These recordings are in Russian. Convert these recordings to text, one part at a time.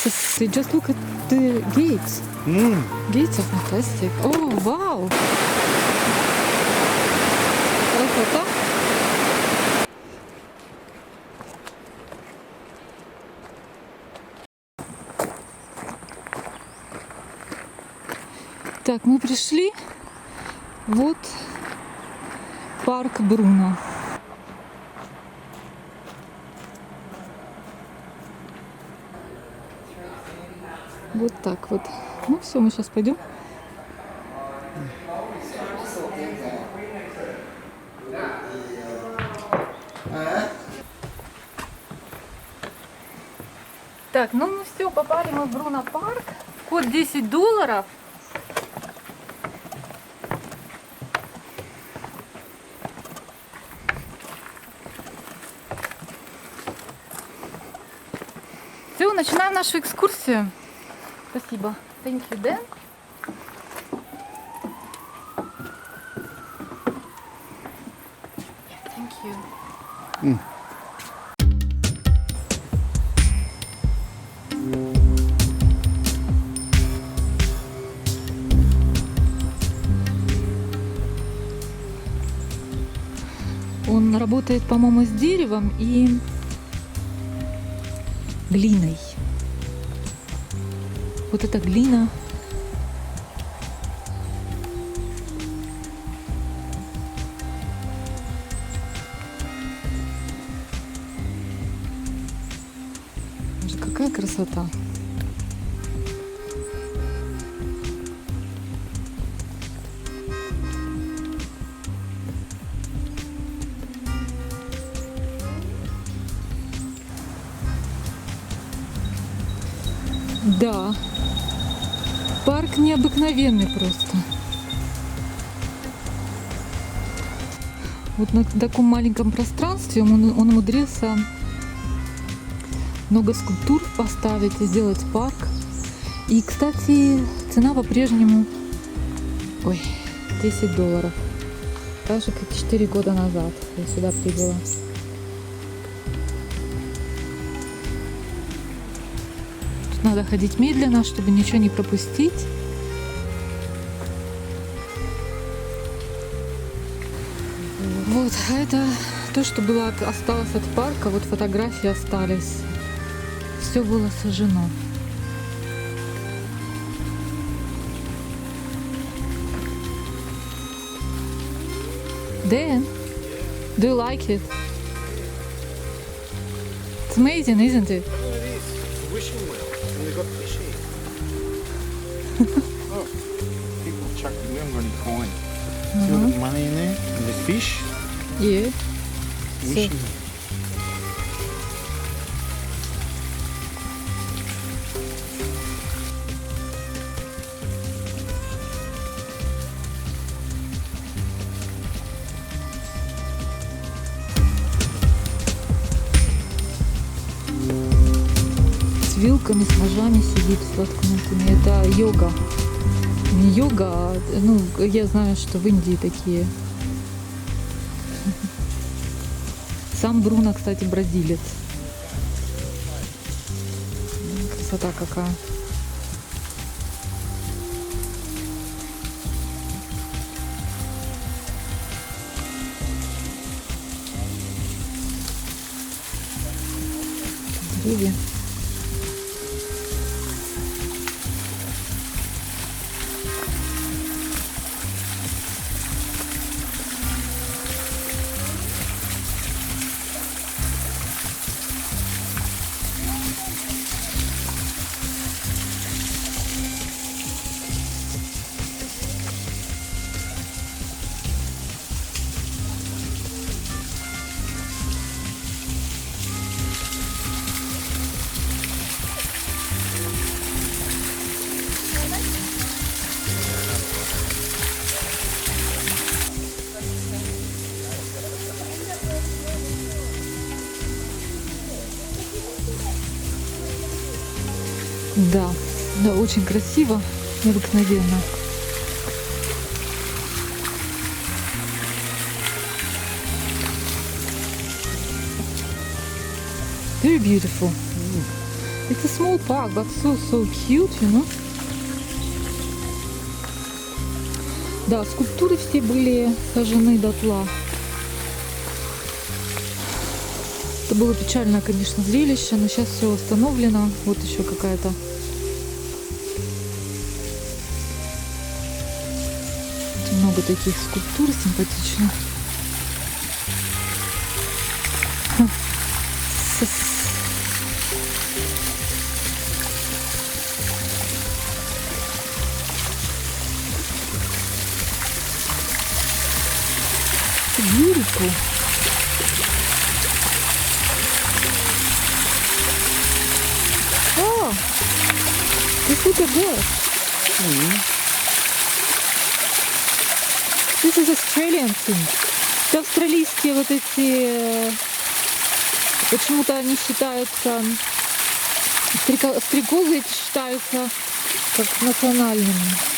Just look at the gates. Gates are fantastic. Oh, wow! Красота! Так, мы пришли. Вот парк Бруно. Вот так вот. Ну все, мы сейчас пойдем. Так, ну мы все, попали мы в Бруно парк. Вход $10. Все, начинаем нашу экскурсию. Спасибо. Thank you, Dan. Thank you. Он работает, по-моему, с деревом и глиной. Вот эта глина. Боже, какая красота. Да. Парк необыкновенный просто. Вот на таком маленьком пространстве он умудрился много скульптур поставить и сделать парк. И, кстати, цена по-прежнему $10. Так же, как 4 года назад я сюда прибыла. Надо ходить медленно, чтобы ничего не пропустить. Вот, а это то, что было осталось от парка. Вот фотографии остались. Все было сожжено. Dan, do you like it? It's amazing, isn't it? Wishing well, and they got fishy. Oh, people chuck. We haven't got any coin. See all the money in there and the fish. Yeah. Wishing well. С вилками, с ножами сидит, с лоткнутыми. Это йога. Не йога, а, ну, я знаю, что в Индии такие. Сам Бруно, кстати, бразилец. Красота какая. Деревья. Да, да, очень красиво, необыкновенно. Very beautiful. It's a small park, but so cute, you know. Да, скульптуры все были сожжены дотла. Это было печальное, конечно, зрелище, но сейчас все восстановлено. Вот еще какая-то много таких скульптур симпатичных. Beautiful. Oh, just look at this. This is Australian thing. Это австралийские вот эти, почему-то они считаются, стрекозы эти считаются как национальными.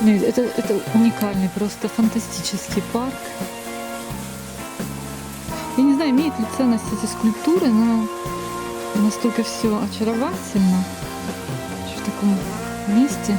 Нет, это уникальный, просто фантастический парк. Я не знаю, имеет ли ценность эти скульптуры, но настолько все очаровательно в таком месте.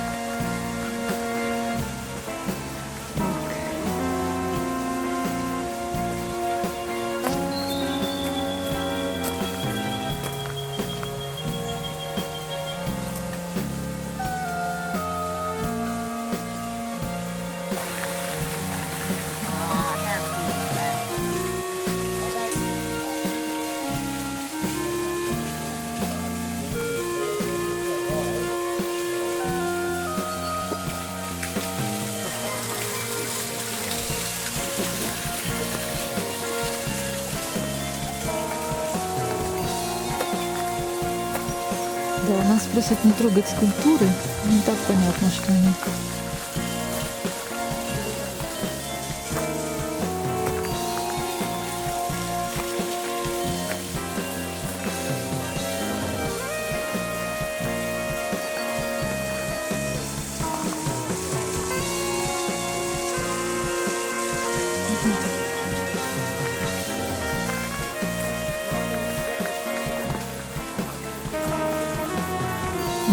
Да, нас просят не трогать скульптуры. Не так понятно, что они.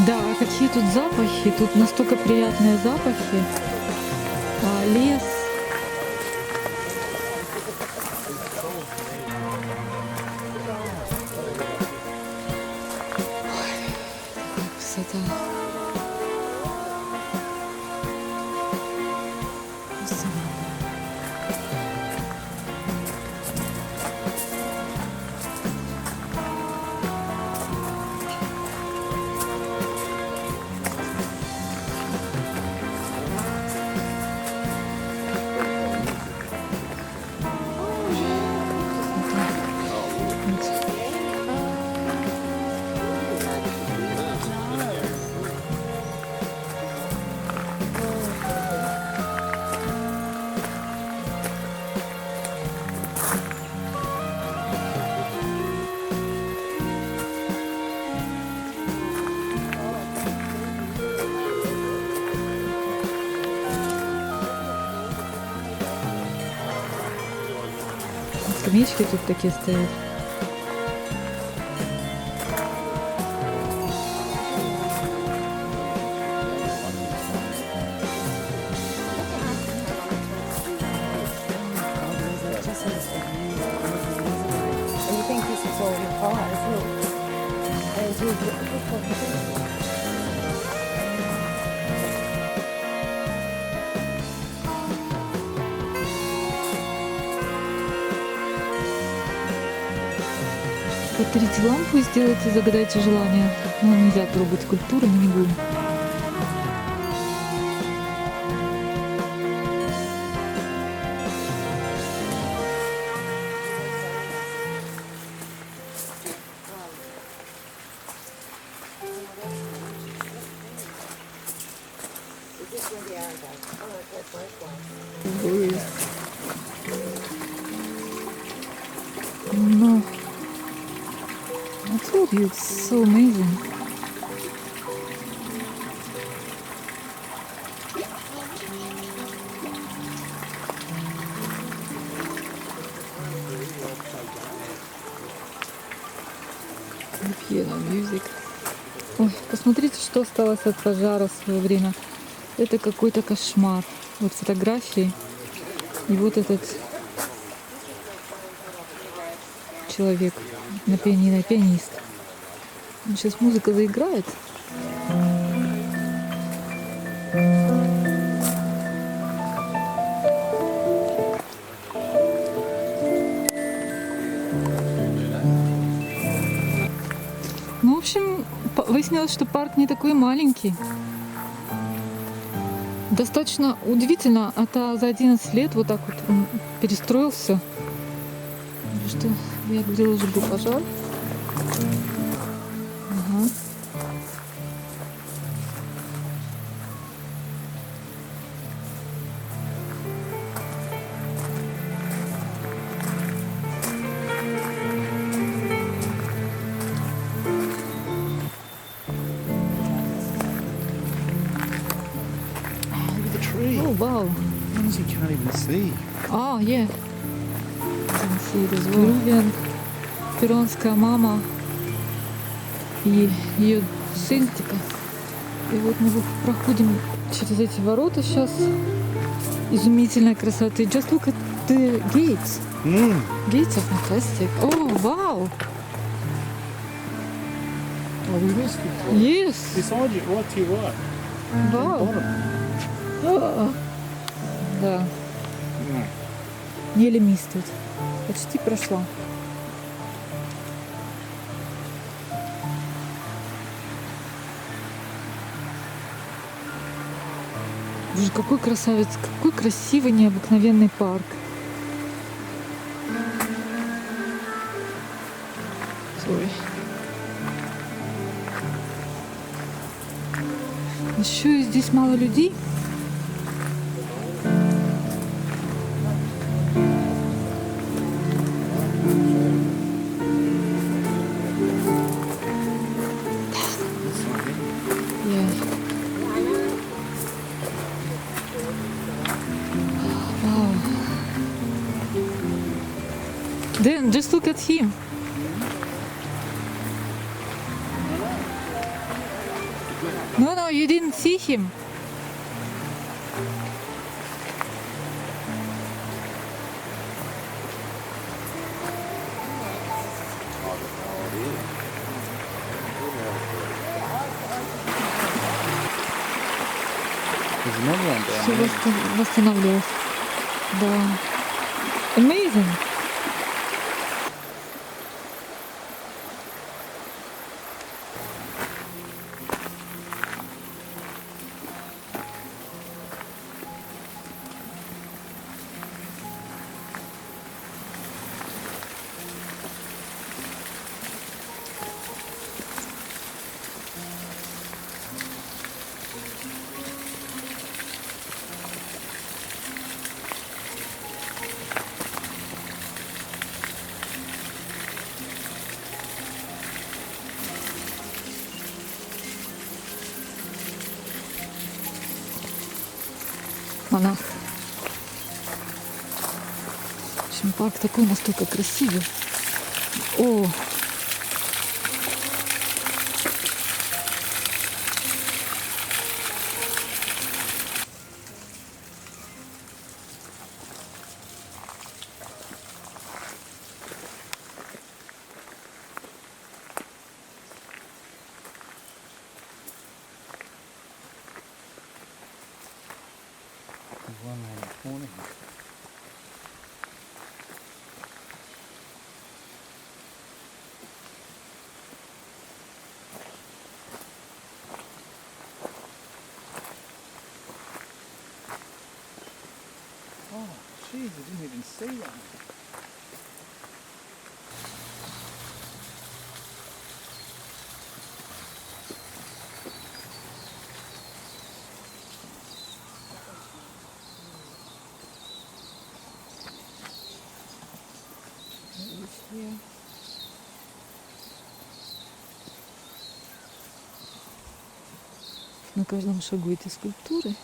Да, какие тут запахи, тут настолько приятные запахи. Лес. Ой, какая красота. Скамеечки тут такие стоят. Подтрите лампу и сделайте, загадайте желание. Ну, нельзя трогать скульптуры, мы не будем. This is where they are. No, I told you it's so amazing. Piano music. Ой, посмотрите, что осталось от пожара в свое время. Это какой-то кошмар. Вот фотографии. И вот этот человек на пианино, пианист. Сейчас музыка заиграет. Ну, в общем, выяснилось, что парк не такой маленький. Достаточно удивительно, за 11 лет вот так вот он перестроился. Что, я говорила, уже был пожар. Ага. Oh, wow. Things you can't even see. Ah, yeah. Can see it as well. Перувиан, перуанская мама и ее сын, типа. И вот мы проходим через эти ворота сейчас. Изумительная красота. Just look at the gates. Gates are fantastic. Oh, wow. Oh, we missed it. Yes. Beside you, right to your right. Wow. Bottom. Да. No. Еле мисс тут. Почти прошла. Боже, какой красавец, какой красивый, необыкновенный парк. Sorry. Еще и здесь мало людей. Yeah. Wow. Then just look at him. No, you didn't see him. There's another one down Все there. восстанавливалось. Да. Amazing. Монах. В общем, парк такой настолько красивый. О! There's one around the corner here. Oh, jeez, I didn't even see that. На каждом шагу эти скульптуры.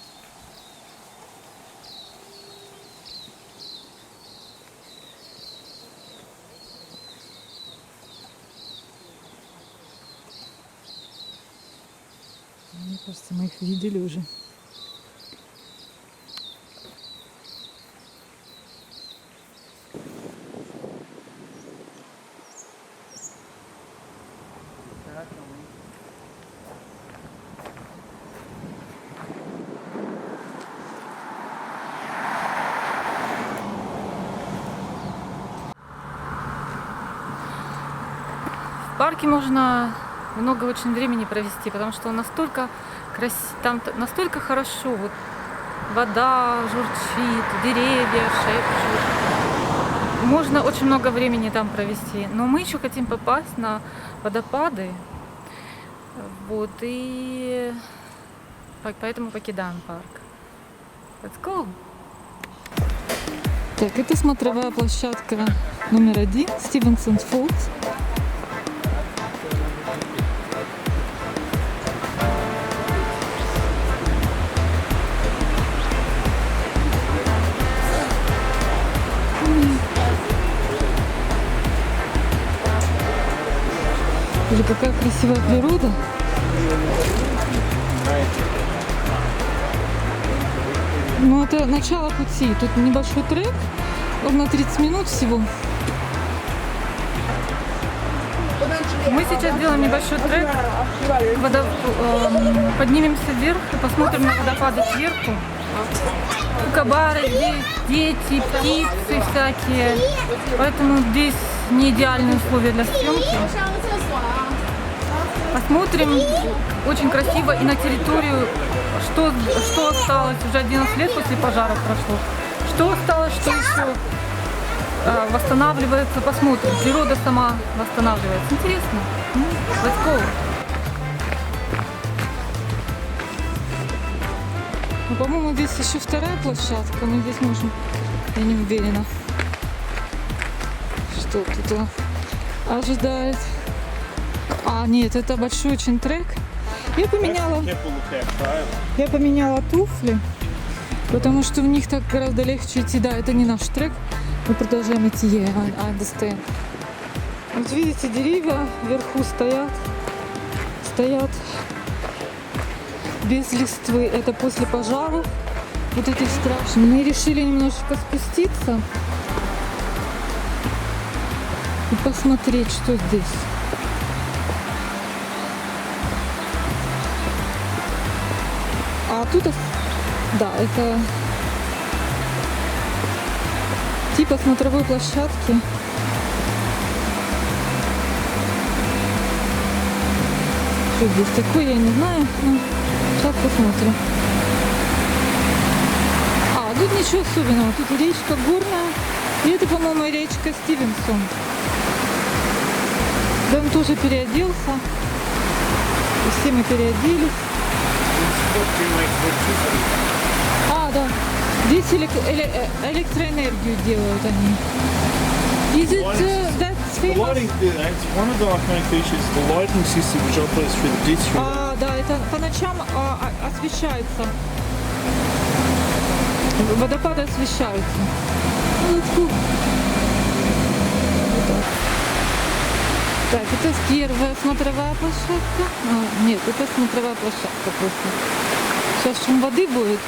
Мне кажется, мы их видели уже. В парке можно много очень времени провести, потому что он настолько там настолько хорошо. Вот вода журчит, деревья шепчут. Можно очень много времени там провести. Но мы еще хотим попасть на водопады. Вот, и поэтому покидаем парк. Let's go! Так, это смотровая площадка номер 1, Стивенсон Фоллс. Или какая красивая природа. Ну, это начало пути. Тут небольшой трек, он на 30 минут всего. Мы сейчас делаем небольшой трек. Поднимемся вверх и посмотрим на водопады сверху. Кабары здесь, дети, птицы всякие. Поэтому здесь не идеальные условия для съемки. Посмотрим. Очень красиво. И на территорию, что осталось. Уже 11 лет после пожаров прошло. Что осталось, что еще восстанавливается. Посмотрим. Природа сама восстанавливается. Интересно. Let's go. Ну, по-моему, здесь еще вторая площадка. Мы здесь можем, я не уверена, что тут ожидает. А, нет, это большой очень трек. Я поменяла туфли, потому что в них так гораздо легче идти. Да, это не наш трек. Мы продолжаем идти. I understand. Вот видите, деревья вверху стоят без листвы. Это после пожаров. Вот этих страшных. Мы решили немножечко спуститься и посмотреть, что здесь. А тут, да, это типа смотровой площадки. Что здесь такое, я не знаю. Ну, сейчас посмотрим. А, тут ничего особенного. Тут речка горная. И это, по-моему, речка Стивенсон. Дэн тоже переоделся. И все мы переоделись. А, да. Здесь электроэнергию делают они. Is it that's The famous? lighting, it's one of the iconic features, the lighting system which operates through the district. А, да, это по ночам освещается. Водопады освещаются. Ну, let's go. Вот так. Так, это первая смотровая площадка. А, нет, это смотровая площадка просто. Сейчас шум воды будет.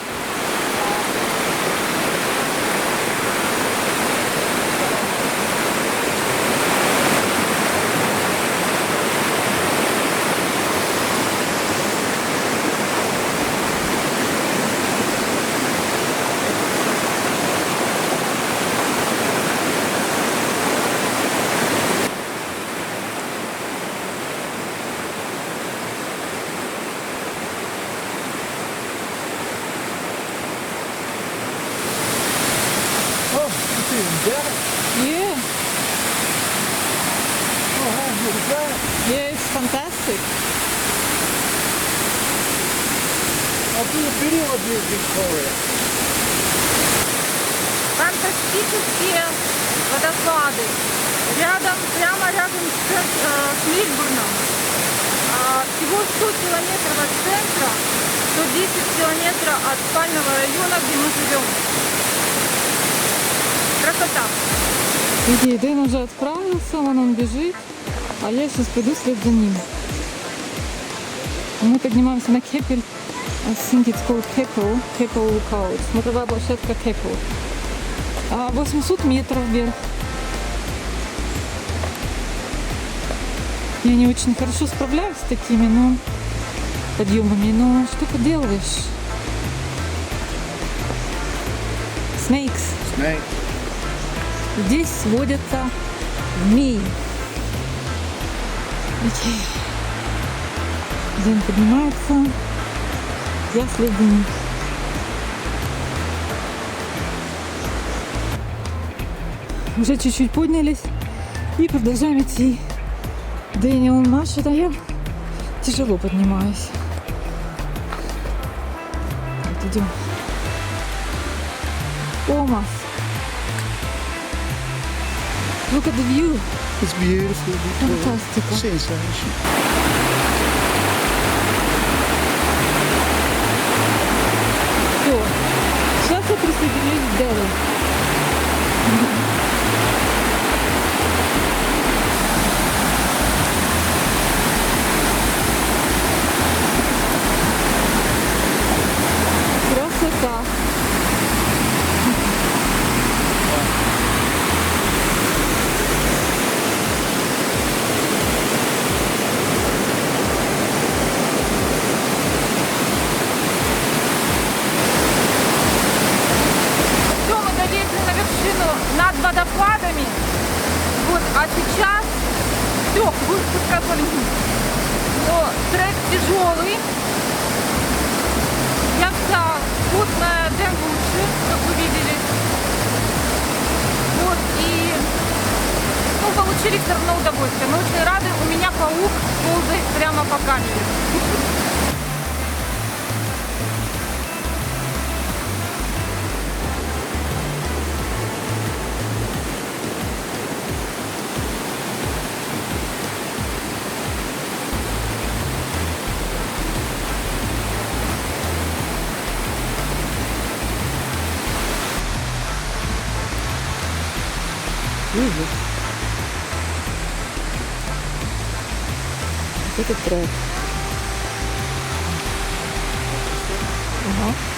Yeah. Oh, how good is that? Yeah, it's fantastic. I'll do a video of you, Victoria. Фантастические водопады. Прямо рядом с Мельбурном. Всего 100 километров от центра. километра от спального района, где мы живем. Красота. Иди, Дэн уже отправился, вон он бежит, а я сейчас пойду вслед за ним. Мы поднимаемся на Кепель. I think it's called Keppel Lookout. Смотровая площадка Keppel. 800 метров вверх. Я не очень хорошо справляюсь с такими, подъемами, но что поделаешь? Snakes. Snake. Здесь водятся змеи. Окей. Дэн поднимается. Я вслед за ним. Уже чуть-чуть поднялись и продолжаем идти. Дэниел машет, а я тяжело поднимаюсь. Вот идем. Томас. Look at the view. It's beautiful. Фантастика. Sensation. Все. Сейчас я присоединюсь к Дэну. Красота. Все, мы долезли на вершину над водопадами. Вот, а сейчас все, вы сказали. Но трек тяжелый. Я вся потная, Дэн лучше, как вы видели. Вот, и получили все равно удовольствие. Мы очень рады. У меня паук ползает прямо по камере. Ужас. Вот это трек. Ага.